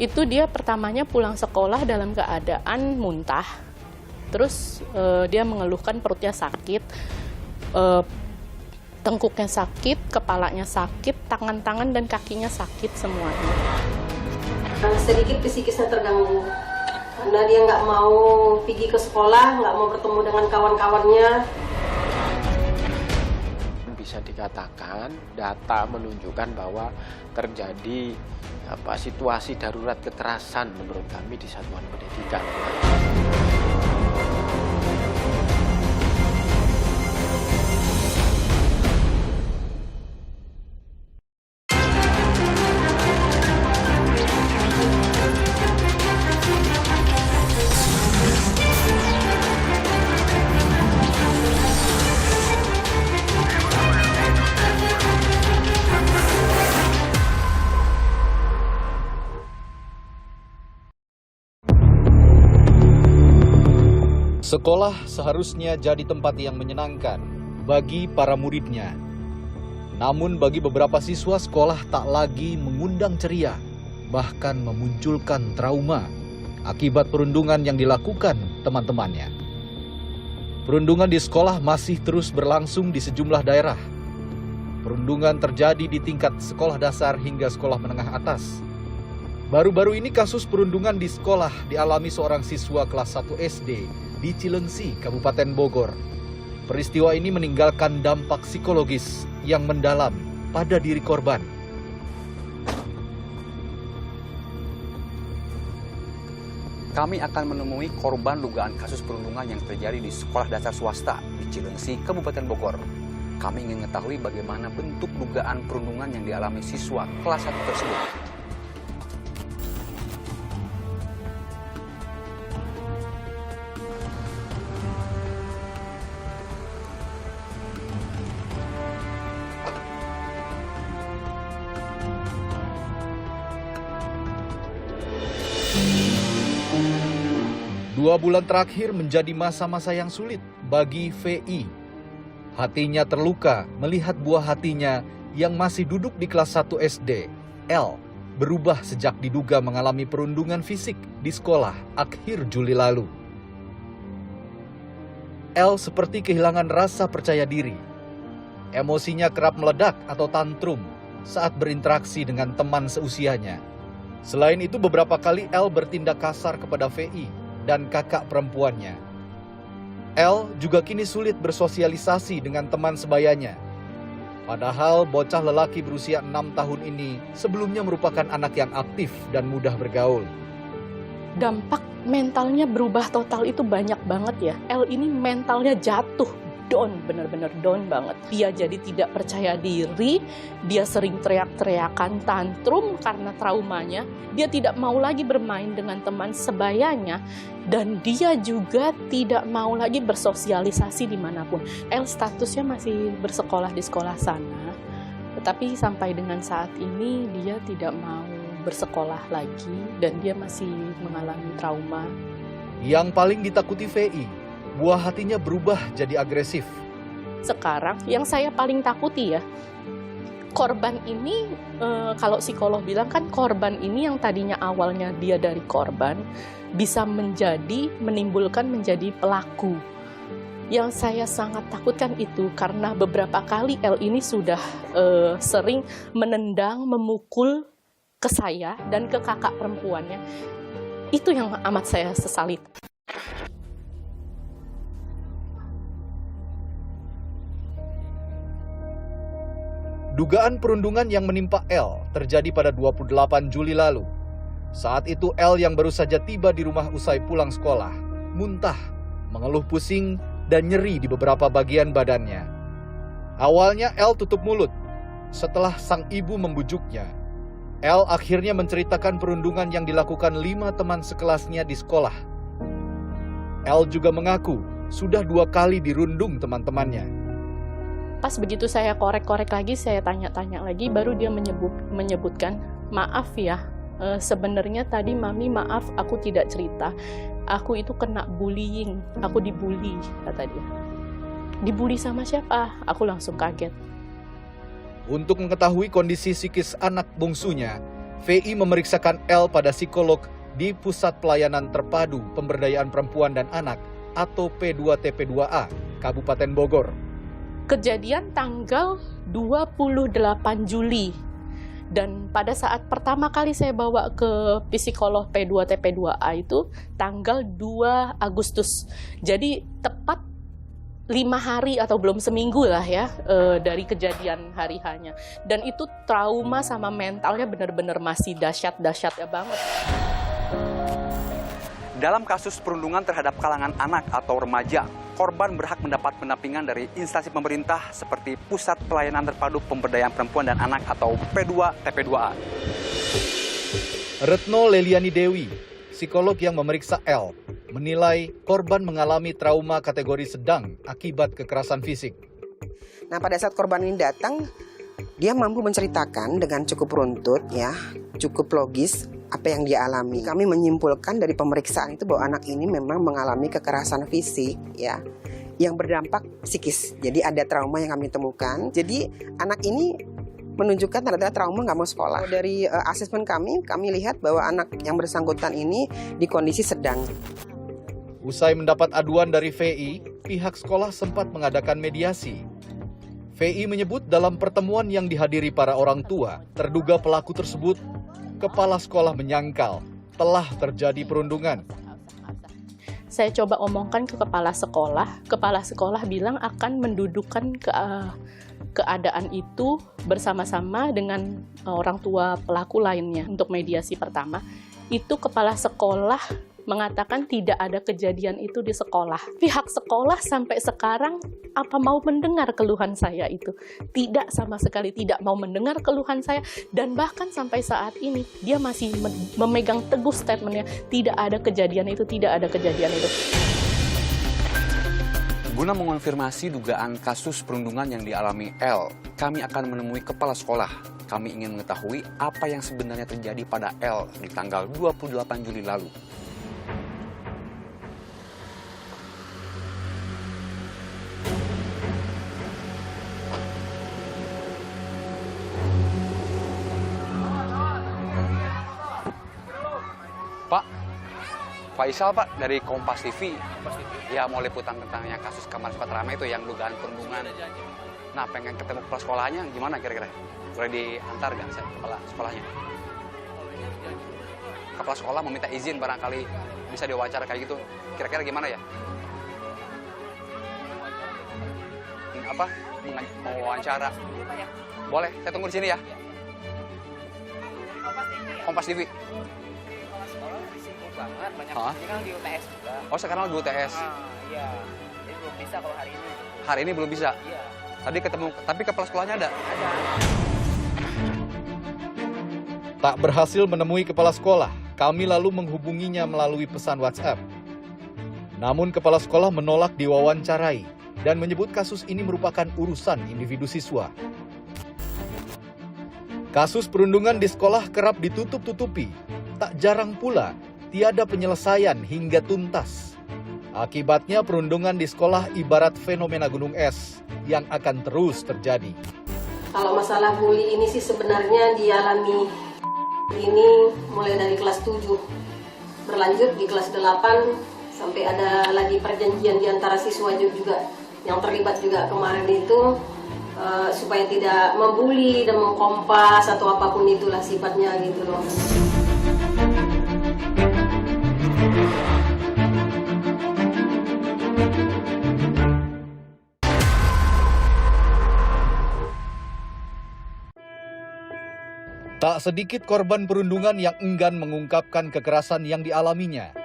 Itu dia pertamanya pulang sekolah dalam keadaan muntah. Terus dia mengeluhkan perutnya sakit, tengkuknya sakit, kepalanya sakit, tangan-tangan dan kakinya sakit semuanya. Sedikit psikisnya terganggu, karena dia nggak mau pergi ke sekolah, nggak mau bertemu dengan kawan-kawannya. Bisa dikatakan data menunjukkan bahwa terjadi situasi darurat kekerasan menurut kami di satuan pendidikan. Sekolah seharusnya jadi tempat yang menyenangkan bagi para muridnya. Namun bagi beberapa siswa, sekolah tak lagi mengundang ceria, bahkan memunculkan trauma akibat perundungan yang dilakukan teman-temannya. Perundungan di sekolah masih terus berlangsung di sejumlah daerah. Perundungan terjadi di tingkat sekolah dasar hingga sekolah menengah atas. Baru-baru ini kasus perundungan di sekolah dialami seorang siswa kelas 1 SD di Cilengsi, Kabupaten Bogor. Peristiwa ini meninggalkan dampak psikologis yang mendalam pada diri korban. Kami akan menemui korban dugaan kasus perundungan yang terjadi di sekolah dasar swasta di Cilengsi, Kabupaten Bogor. Kami ingin mengetahui bagaimana bentuk dugaan perundungan yang dialami siswa kelas 1 tersebut. Dua bulan terakhir menjadi masa-masa yang sulit bagi VI. Hatinya terluka melihat buah hatinya yang masih duduk di kelas 1 SD, L, berubah sejak diduga mengalami perundungan fisik di sekolah akhir Juli lalu. L seperti kehilangan rasa percaya diri. Emosinya kerap meledak atau tantrum saat berinteraksi dengan teman seusianya. Selain itu, beberapa kali L bertindak kasar kepada VI dan kakak perempuannya. L juga kini sulit bersosialisasi dengan teman sebayanya. Padahal bocah lelaki berusia 6 tahun ini sebelumnya merupakan anak yang aktif dan mudah bergaul. Dampak mentalnya berubah total itu banyak banget ya. L ini mentalnya jatuh, down, benar-benar down banget. Dia jadi tidak percaya diri, dia sering teriak-teriakan, tantrum karena traumanya. Dia tidak mau lagi bermain dengan teman sebayanya, dan dia juga tidak mau lagi bersosialisasi dimanapun. L statusnya masih bersekolah di sekolah sana, tetapi sampai dengan saat ini dia tidak mau bersekolah lagi dan dia masih mengalami trauma. Yang paling ditakuti VI, buah hatinya berubah jadi agresif. Sekarang yang saya paling takuti ya, korban ini, kalau psikolog bilang kan korban ini yang tadinya awalnya dia dari korban, bisa menimbulkan menjadi pelaku. Yang saya sangat takutkan itu karena beberapa kali L ini sudah sering menendang, memukul ke saya dan ke kakak perempuannya. Itu yang amat saya sesali. Dugaan perundungan yang menimpa L terjadi pada 28 Juli lalu. Saat itu L yang baru saja tiba di rumah usai pulang sekolah, muntah, mengeluh pusing, dan nyeri di beberapa bagian badannya. Awalnya L tutup mulut. Setelah sang ibu membujuknya, L akhirnya menceritakan perundungan yang dilakukan 5 teman sekelasnya di sekolah. L juga mengaku sudah 2 kali dirundung teman-temannya. Pas begitu saya korek-korek lagi, saya tanya-tanya lagi, baru dia menyebutkan, maaf ya, sebenarnya tadi Mami maaf aku tidak cerita. Aku itu kena bullying, aku dibully, kata dia. Dibully sama siapa? Aku langsung kaget. Untuk mengetahui kondisi psikis anak bungsunya, VI memeriksakan L pada psikolog di Pusat Pelayanan Terpadu Pemberdayaan Perempuan dan Anak atau P2TP2A, Kabupaten Bogor. Kejadian tanggal 28 Juli. Dan pada saat pertama kali saya bawa ke psikolog P2TP2A itu tanggal 2 Agustus. Jadi tepat 5 hari atau belum seminggu lah ya dari kejadian hari hanya. Dan itu trauma sama mentalnya benar-benar masih dahsyat-dahsyatnya banget. Dalam kasus perundungan terhadap kalangan anak atau remaja, korban berhak mendapat pendampingan dari instansi pemerintah seperti Pusat Pelayanan Terpadu Pemberdayaan Perempuan dan Anak atau P2TP2A. Retno Leliani Dewi, psikolog yang memeriksa L, menilai korban mengalami trauma kategori sedang akibat kekerasan fisik. Nah, pada saat korban ini datang, dia mampu menceritakan dengan cukup runtut, ya, cukup logis apa yang dia alami. Kami menyimpulkan dari pemeriksaan itu bahwa anak ini memang mengalami kekerasan fisik, ya, yang berdampak psikis. Jadi ada trauma yang kami temukan. Jadi anak ini menunjukkan tanda-tanda trauma nggak mau sekolah. Dari asesmen kami lihat bahwa anak yang bersangkutan ini di kondisi sedang. Usai mendapat aduan dari VI, pihak sekolah sempat mengadakan mediasi. VI menyebut dalam pertemuan yang dihadiri para orang tua, terduga pelaku tersebut, kepala sekolah menyangkal telah terjadi perundungan. Saya coba omongkan ke kepala sekolah bilang akan mendudukkan keadaan itu bersama-sama dengan orang tua pelaku lainnya. Untuk mediasi pertama, itu kepala sekolah mengatakan tidak ada kejadian itu di sekolah. Pihak sekolah sampai sekarang apa mau mendengar keluhan saya itu? Tidak, sama sekali tidak mau mendengar keluhan saya. Dan bahkan sampai saat ini dia masih memegang teguh statementnya, tidak ada kejadian itu, tidak ada kejadian itu. Guna mengonfirmasi dugaan kasus perundungan yang dialami L, kami akan menemui kepala sekolah. Kami ingin mengetahui apa yang sebenarnya terjadi pada L di tanggal 28 Juli lalu. Pak, Faisal Pak dari Kompas TV. Ya mau liputan tentang yang kasus Kamar sempat ramai itu yang dugaan perundungan. Nah pengen ketemu kepala sekolahnya gimana kira-kira? Boleh diantar nggak kepala sekolahnya? Kepala sekolah meminta izin barangkali bisa diwawancara kayak gitu. Kira-kira gimana ya? Apa? Mau wawancara? Boleh, saya tunggu di sini ya. Kompas TV. Banget, banyak ini kan di UTS juga. Oh sekarang di UTS? Iya, jadi belum bisa kalau hari ini. Hari ini belum bisa? Iya. Tadi ketemu, tapi kepala sekolahnya ada? Ada. Tak berhasil menemui kepala sekolah, kami lalu menghubunginya melalui pesan WhatsApp. Namun kepala sekolah menolak diwawancarai dan menyebut kasus ini merupakan urusan individu siswa. Kasus perundungan di sekolah kerap ditutup-tutupi, tak jarang pula tiada penyelesaian hingga tuntas. Akibatnya perundungan di sekolah ibarat fenomena gunung es yang akan terus terjadi. Kalau masalah bully ini sih sebenarnya dialami ini mulai dari kelas 7. Berlanjut di kelas 8 sampai ada lagi perjanjian di antara siswa juga yang terlibat juga kemarin itu supaya tidak membuli dan mengkompas atau apapun itulah sifatnya gitu loh. Tak sedikit korban perundungan yang enggan mengungkapkan kekerasan yang dialaminya.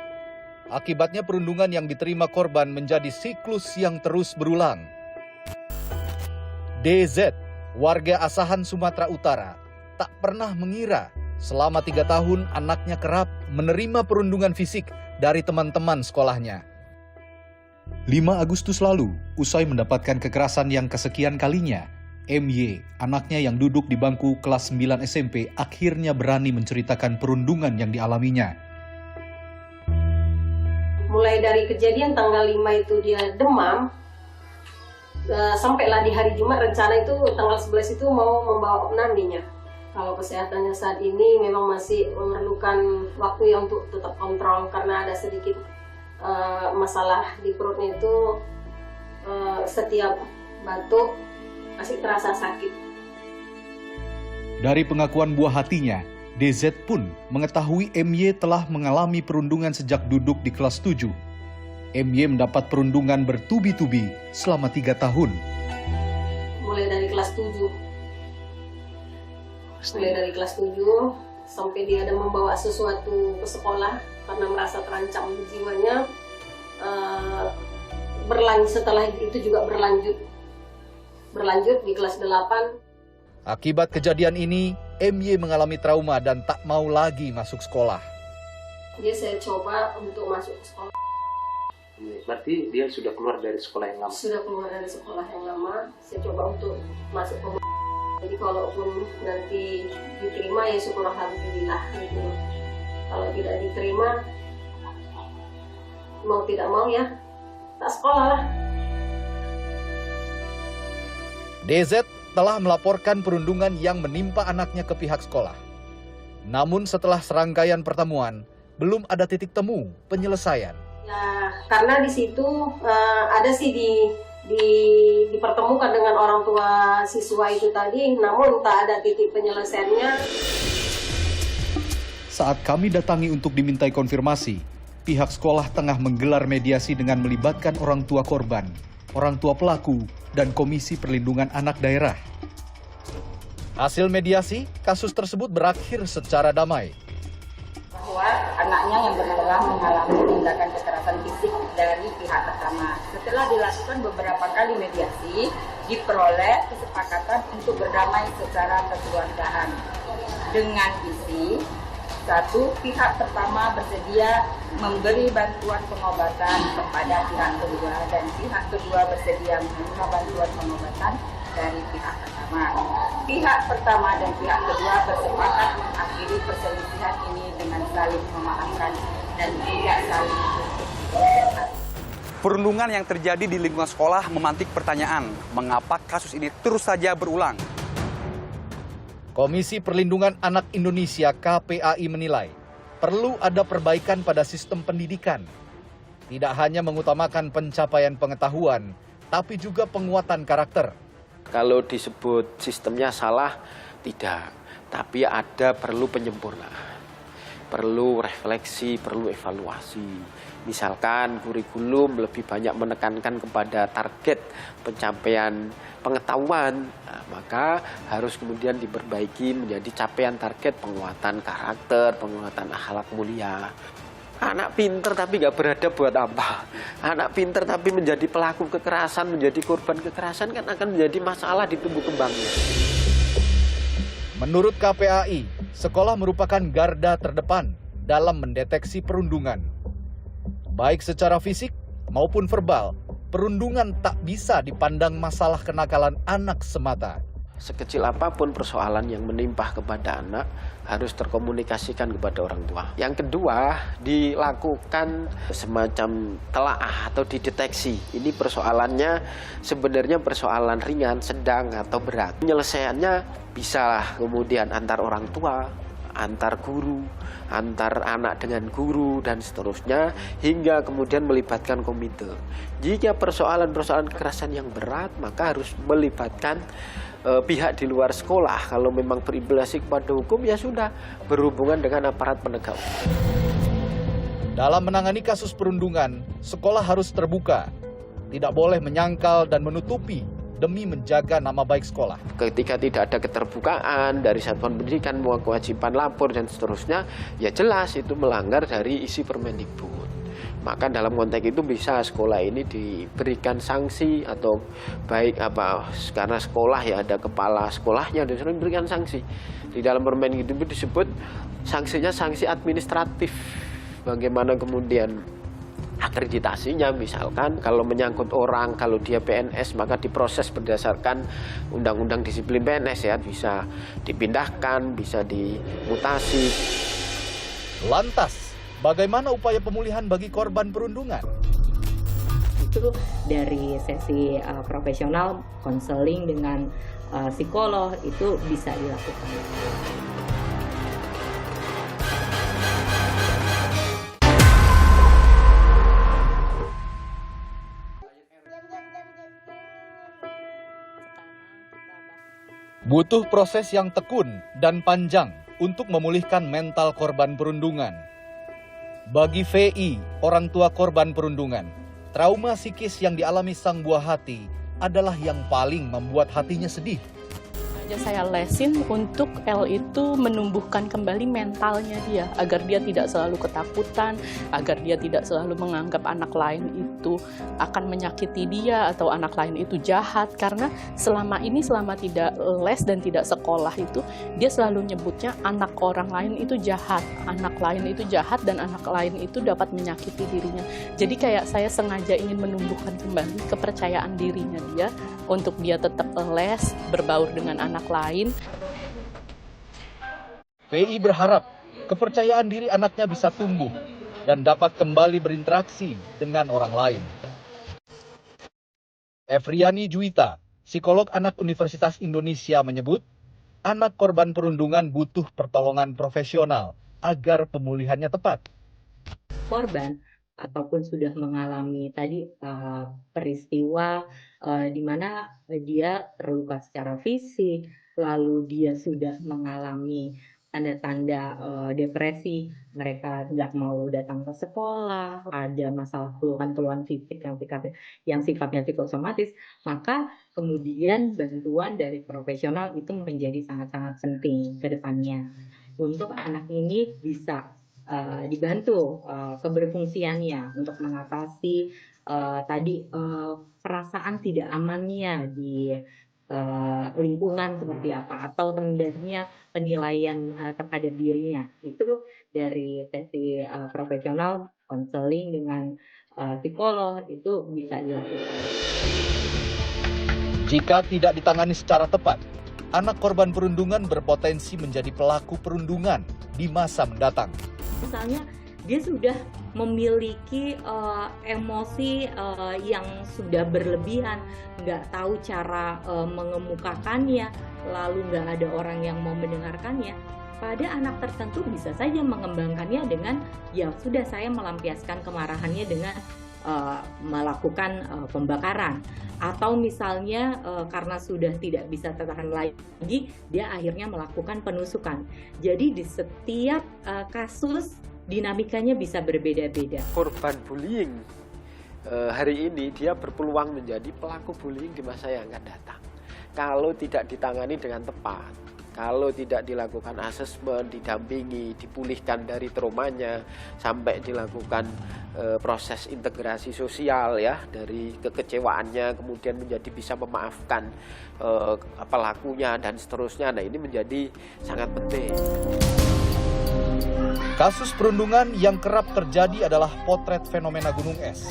Akibatnya perundungan yang diterima korban menjadi siklus yang terus berulang. DZ, warga asahan Sumatera Utara, tak pernah mengira selama 3 tahun anaknya kerap menerima perundungan fisik dari teman-teman sekolahnya. 5 Agustus lalu, usai mendapatkan kekerasan yang kesekian kalinya, MY, anaknya yang duduk di bangku kelas 9 SMP, akhirnya berani menceritakan perundungan yang dialaminya. Mulai dari kejadian tanggal 5 itu dia demam, sampailah di hari Jumat rencana itu tanggal 11 itu mau membawa Naminya. Kalau kesehatannya saat ini memang masih memerlukan waktu yang untuk tetap kontrol karena ada sedikit masalah di perutnya itu, setiap batuk masih terasa sakit. Dari pengakuan buah hatinya, DZ pun mengetahui MY telah mengalami perundungan sejak duduk di kelas 7. MY mendapat perundungan bertubi-tubi selama 3 tahun. Mulai dari kelas 7. Mulai dari kelas 7 sampai dia ada membawa sesuatu ke sekolah karena merasa terancam jiwanya. Setelah itu juga berlanjut di kelas 8. Akibat kejadian ini, MY mengalami trauma dan tak mau lagi masuk sekolah. Dia saya coba untuk masuk sekolah. Berarti dia sudah keluar dari sekolah yang lama? Sudah keluar dari sekolah yang lama. Saya coba untuk masuk ke. Jadi kalaupun nanti diterima ya syukur alhamdulillah gitu. Kalau tidak diterima, mau tidak mau ya tak sekolah lah. DZ telah melaporkan perundungan yang menimpa anaknya ke pihak sekolah. Namun setelah serangkaian pertemuan, belum ada titik temu penyelesaian. Ya, karena di situ ada sih dipertemukan dengan orang tua siswa itu tadi, namun tak ada titik penyelesaiannya. Saat kami datangi untuk dimintai konfirmasi, pihak sekolah tengah menggelar mediasi dengan melibatkan orang tua korban, orang tua pelaku, dan Komisi Perlindungan Anak Daerah. Hasil mediasi, kasus tersebut berakhir secara damai. Bahwa anaknya yang benar mengalami tindakan kekerasan fisik dari pihak pertama. Setelah dilakukan beberapa kali mediasi, diperoleh kesepakatan untuk berdamai secara kekeluargaan dengan isi satu, pihak pertama bersedia memberi bantuan pengobatan kepada pihak kedua dan pihak kedua bersedia menerima bantuan pengobatan dari pihak pertama. Pihak pertama dan pihak kedua bersepakat mengakhiri perselisihan ini dengan saling memaafkan dan tidak saling berkhianat. Perundungan yang terjadi di lingkungan sekolah memantik pertanyaan, mengapa kasus ini terus saja berulang? Komisi Perlindungan Anak Indonesia (KPAI) menilai perlu ada perbaikan pada sistem pendidikan. Tidak hanya mengutamakan pencapaian pengetahuan, tapi juga penguatan karakter. Kalau disebut sistemnya salah, tidak. Tapi ada perlu penyempurnaan. Perlu refleksi, perlu evaluasi. Misalkan kurikulum lebih banyak menekankan kepada target pencapaian pengetahuan, nah, maka harus kemudian diperbaiki menjadi capaian target penguatan karakter, penguatan akhlak mulia. Anak pinter tapi nggak beradab buat apa? Anak pinter tapi menjadi pelaku kekerasan, menjadi korban kekerasan kan akan menjadi masalah di tumbuh kembangnya. Menurut KPAI, sekolah merupakan garda terdepan dalam mendeteksi perundungan. Baik secara fisik maupun verbal, perundungan tak bisa dipandang masalah kenakalan anak semata. Sekecil apapun persoalan yang menimpa kepada anak harus terkomunikasikan kepada orang tua. Yang kedua, dilakukan semacam telaah atau dideteksi. Ini persoalannya sebenarnya persoalan ringan, sedang, atau berat. Penyelesaiannya bisa kemudian antar orang tua, antar guru, antar anak dengan guru, dan seterusnya, hingga kemudian melibatkan komite. Jika persoalan-persoalan kekerasan yang berat, maka harus melibatkan pihak di luar sekolah. Kalau memang berimplikasi kepada hukum, ya sudah berhubungan dengan aparat penegak hukum. Dalam menangani kasus perundungan, sekolah harus terbuka. Tidak boleh menyangkal dan menutupi demi menjaga nama baik sekolah. Ketika tidak ada keterbukaan dari satuan pendidikan, kewajiban lapor dan seterusnya, ya jelas itu melanggar dari isi Permendikbud. Maka dalam konteks itu bisa sekolah ini diberikan sanksi, atau baik karena sekolah ya ada kepala sekolahnya dan sering diberikan sanksi. Di dalam Permendikbud disebut sanksinya sanksi administratif. Bagaimana kemudian akreditasinya, misalkan kalau menyangkut orang, kalau dia PNS maka diproses berdasarkan undang-undang disiplin PNS, ya bisa dipindahkan, bisa dimutasi. Lantas, bagaimana upaya pemulihan bagi korban perundungan? Itu itu dari sesi profesional, konseling dengan psikolog itu bisa dilakukan. Butuh proses yang tekun dan panjang untuk memulihkan mental korban perundungan. Bagi VI, orang tua korban perundungan, trauma psikis yang dialami sang buah hati adalah yang paling membuat hatinya sedih. Saya lesin untuk L itu menumbuhkan kembali mentalnya dia, agar dia tidak selalu ketakutan, agar dia tidak selalu menganggap anak lain itu akan menyakiti dia atau anak lain itu jahat. Karena selama tidak les dan tidak sekolah itu, dia selalu nyebutnya anak orang lain itu jahat, anak lain itu jahat dan anak lain itu dapat menyakiti dirinya. Jadi kayak saya sengaja ingin menumbuhkan kembali kepercayaan dirinya dia untuk dia tetap les, berbaur dengan anak lain. VI berharap kepercayaan diri anaknya bisa tumbuh dan dapat kembali berinteraksi dengan orang lain. Efriani Juwita, psikolog anak Universitas Indonesia menyebut, anak korban perundungan butuh pertolongan profesional agar pemulihannya tepat. Korban ataupun sudah mengalami tadi peristiwa di mana dia terluka secara fisik, lalu dia sudah mengalami tanda-tanda depresi, mereka tidak mau datang ke sekolah, ada masalah keluhan fisik yang sifatnya psikosomatis, maka kemudian bantuan dari profesional itu menjadi sangat-sangat penting ke depannya untuk anak ini bisa dibantu keberfungsiannya untuk mengatasi perasaan tidak amannya di lingkungan seperti apa, atau rendahnya penilaian terhadap dirinya. Itu dari sesi profesional, konseling dengan psikolog itu bisa dilakukan. Jika tidak ditangani secara tepat, anak korban perundungan berpotensi menjadi pelaku perundungan di masa mendatang. Misalnya dia sudah memiliki emosi yang sudah berlebihan, nggak tahu cara mengemukakannya, lalu nggak ada orang yang mau mendengarkannya. Pada anak tertentu bisa saja mengembangkannya dengan, ya sudah saya melampiaskan kemarahannya dengan melakukan pembakaran. Atau misalnya karena sudah tidak bisa tertahan lagi, dia akhirnya melakukan penusukan. Jadi di setiap kasus dinamikanya bisa berbeda-beda. Korban bullying hari ini dia berpeluang menjadi pelaku bullying di masa yang akan datang. Kalau tidak ditangani dengan tepat, kalau tidak dilakukan asesmen, didampingi, dipulihkan dari traumanya, sampai dilakukan proses integrasi sosial ya, dari kekecewaannya kemudian menjadi bisa memaafkan pelakunya dan seterusnya. Nah, ini menjadi sangat penting. Kasus perundungan yang kerap terjadi adalah potret fenomena gunung es.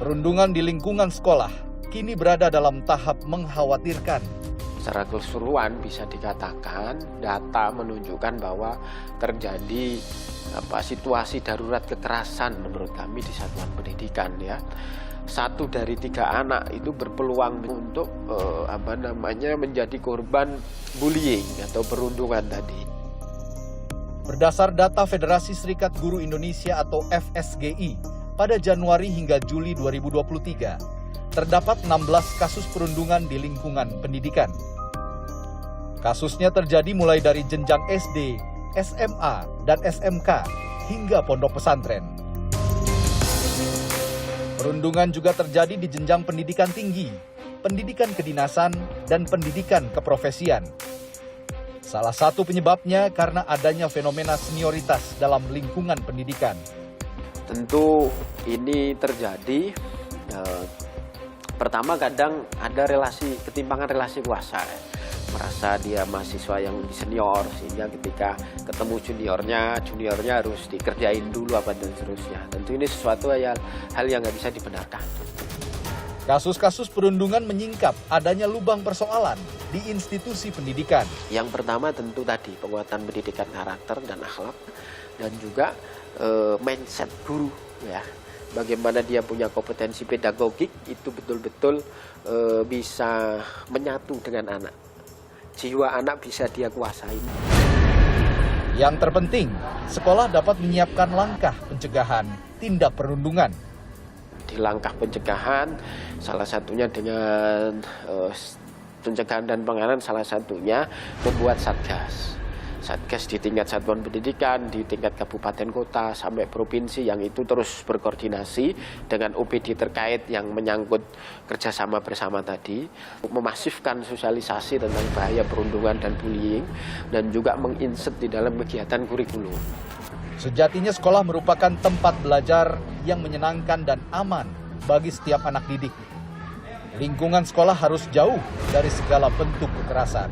Perundungan di lingkungan sekolah kini berada dalam tahap mengkhawatirkan. Secara keseluruhan bisa dikatakan data menunjukkan bahwa terjadi situasi darurat kekerasan menurut kami di satuan pendidikan ya. 1 dari 3 anak itu berpeluang untuk menjadi korban bullying atau perundungan tadi. Berdasar data Federasi Serikat Guru Indonesia atau FSGI, pada Januari hingga Juli 2023, terdapat 16 kasus perundungan di lingkungan pendidikan. Kasusnya terjadi mulai dari jenjang SD, SMA, dan SMK, hingga pondok pesantren. Perundungan juga terjadi di jenjang pendidikan tinggi, pendidikan kedinasan, dan pendidikan keprofesian. Salah satu penyebabnya karena adanya fenomena senioritas dalam lingkungan pendidikan. Tentu ini terjadi, pertama kadang ada ketimpangan relasi kuasa. Merasa dia mahasiswa yang lebih senior, sehingga ketika ketemu juniornya harus dikerjain dulu dan seterusnya. Tentu ini sesuatu hal yang nggak bisa dibenarkan. Kasus-kasus perundungan menyingkap adanya lubang persoalan di institusi pendidikan. Yang pertama tentu tadi penguatan pendidikan karakter dan akhlak, dan juga mindset guru ya. bagaimana dia punya kompetensi pedagogik, itu betul-betul bisa menyatu dengan anak. Jiwa anak bisa dia kuasai. Yang terpenting, sekolah dapat menyiapkan langkah pencegahan tindak perundungan. Di langkah pencegahan, salah satunya dengan pencegahan dan penanganan, salah satunya membuat satgas. Satgas di tingkat satuan pendidikan, di tingkat kabupaten kota, sampai provinsi, yang itu terus berkoordinasi dengan OPD terkait yang menyangkut kerjasama bersama tadi, memasifkan sosialisasi tentang bahaya perundungan dan bullying, dan juga menginsert di dalam kegiatan kurikulum. Sejatinya sekolah merupakan tempat belajar yang menyenangkan dan aman bagi setiap anak didik. Lingkungan sekolah harus jauh dari segala bentuk kekerasan.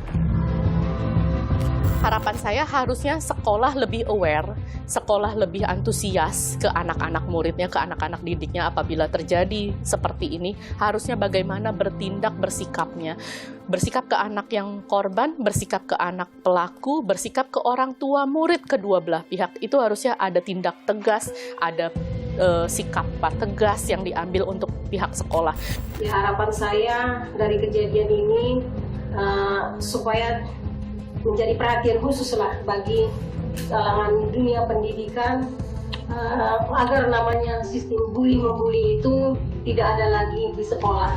Harapan saya harusnya sekolah lebih aware, sekolah lebih antusias ke anak-anak muridnya, ke anak-anak didiknya apabila terjadi seperti ini. Harusnya bagaimana bertindak, bersikapnya. Bersikap ke anak yang korban, bersikap ke anak pelaku, bersikap ke orang tua murid kedua belah pihak. Itu harusnya ada tindak tegas, ada sikap tegas yang diambil untuk pihak sekolah. Harapan saya dari kejadian ini supaya menjadi perhatian khusus lah bagi kalangan dunia pendidikan, agar namanya sistem bully-membuli itu tidak ada lagi di sekolah.